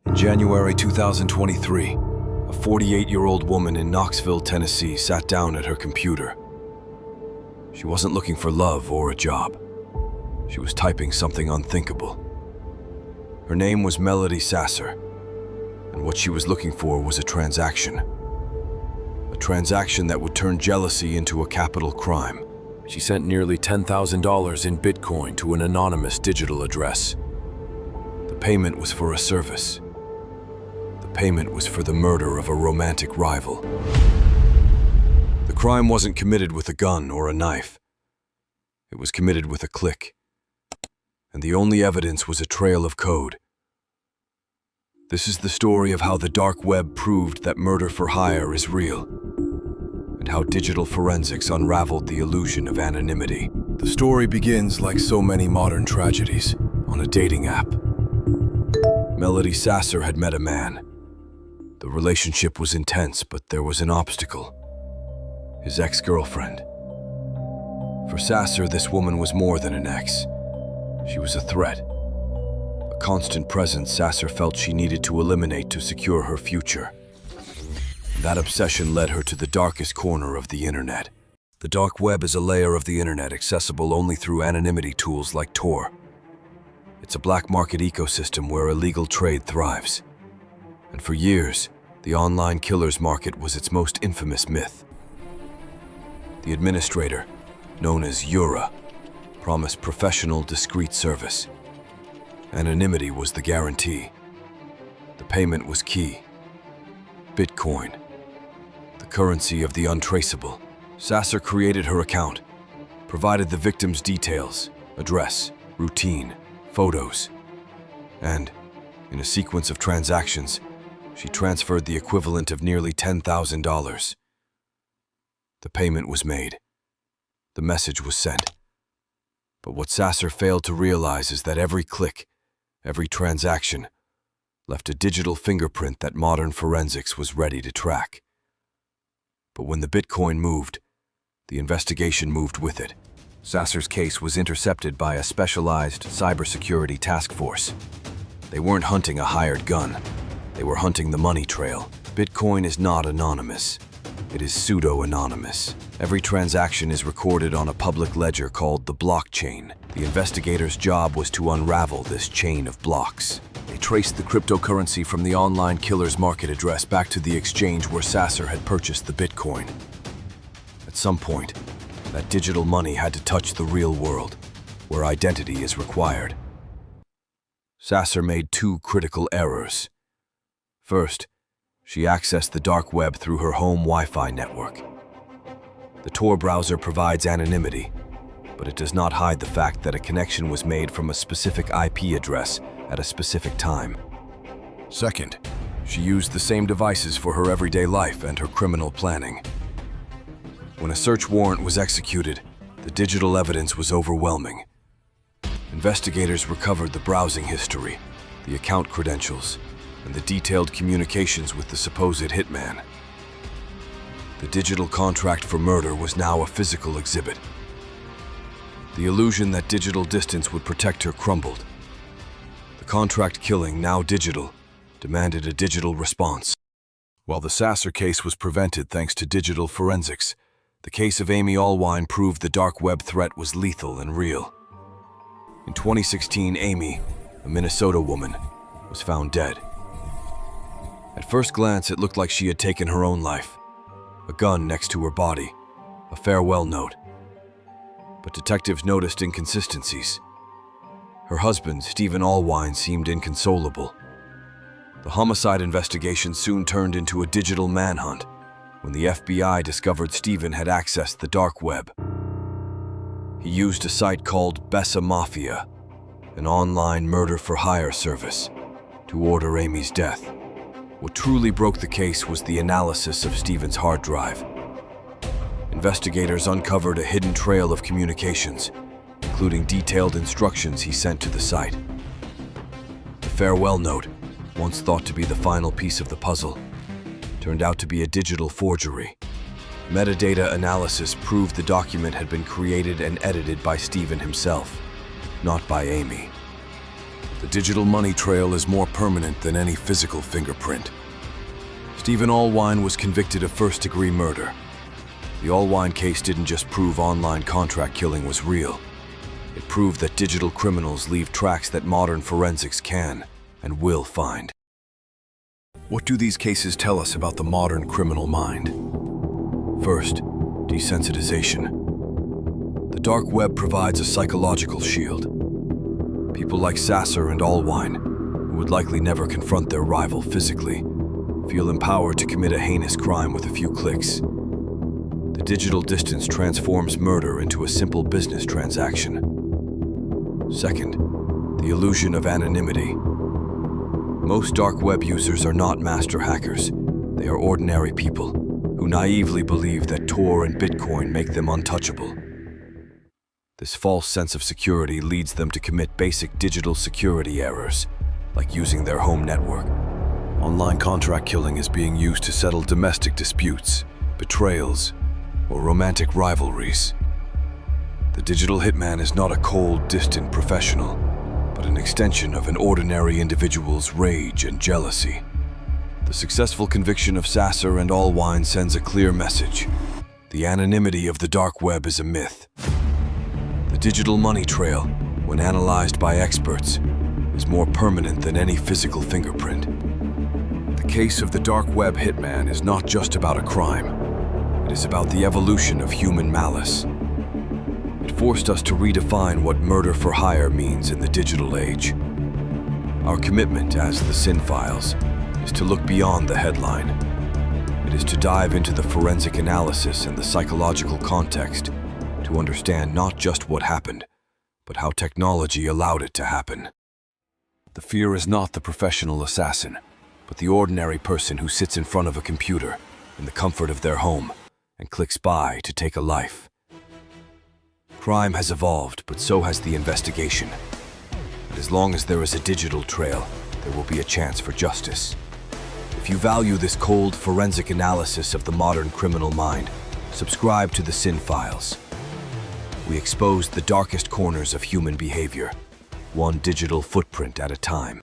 In January 2023, a 48-year-old woman in Knoxville, Tennessee sat down at her computer. She wasn't looking for love or a job. She was typing something unthinkable. Her name was Melody Sasser, and what she was looking for was a transaction. A transaction that would turn jealousy into a capital crime. She sent nearly $10,000 in Bitcoin to an anonymous digital address. The payment was for a service. The payment was for the murder of a romantic rival. The crime wasn't committed with a gun or a knife. It was committed with a click. And the only evidence was a trail of code. This is the story of how the dark web proved that murder for hire is real, and how digital forensics unraveled the illusion of anonymity. The story begins, like so many modern tragedies, on a dating app. Melody Sasser had met a man. The relationship was intense, but there was an obstacle: his ex-girlfriend. For Sasser, this woman was more than an ex. She was a threat. A constant presence Sasser felt she needed to eliminate to secure her future. That obsession led her to the darkest corner of the internet. The dark web is a layer of the internet accessible only through anonymity tools like Tor. It's a black market ecosystem where illegal trade thrives. And for years, the online killers market was its most infamous myth. The administrator, known as Yura, promised professional, discreet service. Anonymity was the guarantee. The payment was key. Bitcoin, the currency of the untraceable. Sasser created her account, provided the victim's details, address, routine, photos, and, in a sequence of transactions, she transferred the equivalent of nearly $10,000. The payment was made. The message was sent. But what Sasser failed to realize is that every click, every transaction, left a digital fingerprint that modern forensics was ready to track. But when the Bitcoin moved, the investigation moved with it. Sasser's case was intercepted by a specialized cybersecurity task force. They weren't hunting a hired gun. They were hunting the money trail. Bitcoin is not anonymous. It is pseudo-anonymous. Every transaction is recorded on a public ledger called the blockchain. The investigators' job was to unravel this chain of blocks. They traced the cryptocurrency from the online killer's market address back to the exchange where Sasser had purchased the Bitcoin. At some point, that digital money had to touch the real world, where identity is required. Sasser made two critical errors. First, she accessed the dark web through her home Wi-Fi network. The Tor browser provides anonymity, but it does not hide the fact that a connection was made from a specific IP address at a specific time. Second, she used the same devices for her everyday life and her criminal planning. When a search warrant was executed, the digital evidence was overwhelming. Investigators recovered the browsing history, the account credentials, and the detailed communications with the supposed hitman. The digital contract for murder was now a physical exhibit. The illusion that digital distance would protect her crumbled. The contract killing, now digital, demanded a digital response. While the Sasser case was prevented thanks to digital forensics, the case of Amy Allwine proved the dark web threat was lethal and real. In 2016, Amy, a Minnesota woman, was found dead. At first glance, it looked like she had taken her own life. A gun next to her body, a farewell note. But detectives noticed inconsistencies. Her husband, Stephen Allwine, seemed inconsolable. The homicide investigation soon turned into a digital manhunt when the FBI discovered Stephen had accessed the dark web. He used a site called Besa Mafia, an online murder-for-hire service, to order Amy's death. What truly broke the case was the analysis of Stephen's hard drive. Investigators uncovered a hidden trail of communications, including detailed instructions he sent to the site. The farewell note, once thought to be the final piece of the puzzle, turned out to be a digital forgery. Metadata analysis proved the document had been created and edited by Stephen himself, not by Amy. The digital money trail is more permanent than any physical fingerprint. Stephen Allwine was convicted of first-degree murder. The Allwine case didn't just prove online contract killing was real. It proved that digital criminals leave tracks that modern forensics can and will find. What do these cases tell us about the modern criminal mind? First, desensitization. The dark web provides a psychological shield. People like Sasser and Allwine, who would likely never confront their rival physically, feel empowered to commit a heinous crime with a few clicks. The digital distance transforms murder into a simple business transaction. Second, the illusion of anonymity. Most dark web users are not master hackers. They are ordinary people who naively believe that Tor and Bitcoin make them untouchable. This false sense of security leads them to commit basic digital security errors, like using their home network. Online contract killing is being used to settle domestic disputes, betrayals, or romantic rivalries. The digital hitman is not a cold, distant professional, but an extension of an ordinary individual's rage and jealousy. The successful conviction of Sasser and Allwine sends a clear message. The anonymity of the dark web is a myth. The digital money trail, when analyzed by experts, is more permanent than any physical fingerprint. The case of the dark web hitman is not just about a crime. It is about the evolution of human malice. It forced us to redefine what murder for hire means in the digital age. Our commitment as the Sin Files is to look beyond the headline. It is to dive into the forensic analysis and the psychological context to understand not just what happened, but how technology allowed it to happen. The fear is not the professional assassin, but the ordinary person who sits in front of a computer in the comfort of their home and clicks buy to take a life. Crime has evolved, but so has the investigation. And as long as there is a digital trail, there will be a chance for justice. If you value this cold, forensic analysis of the modern criminal mind, subscribe to the Sin Files. We expose the darkest corners of human behavior, one digital footprint at a time.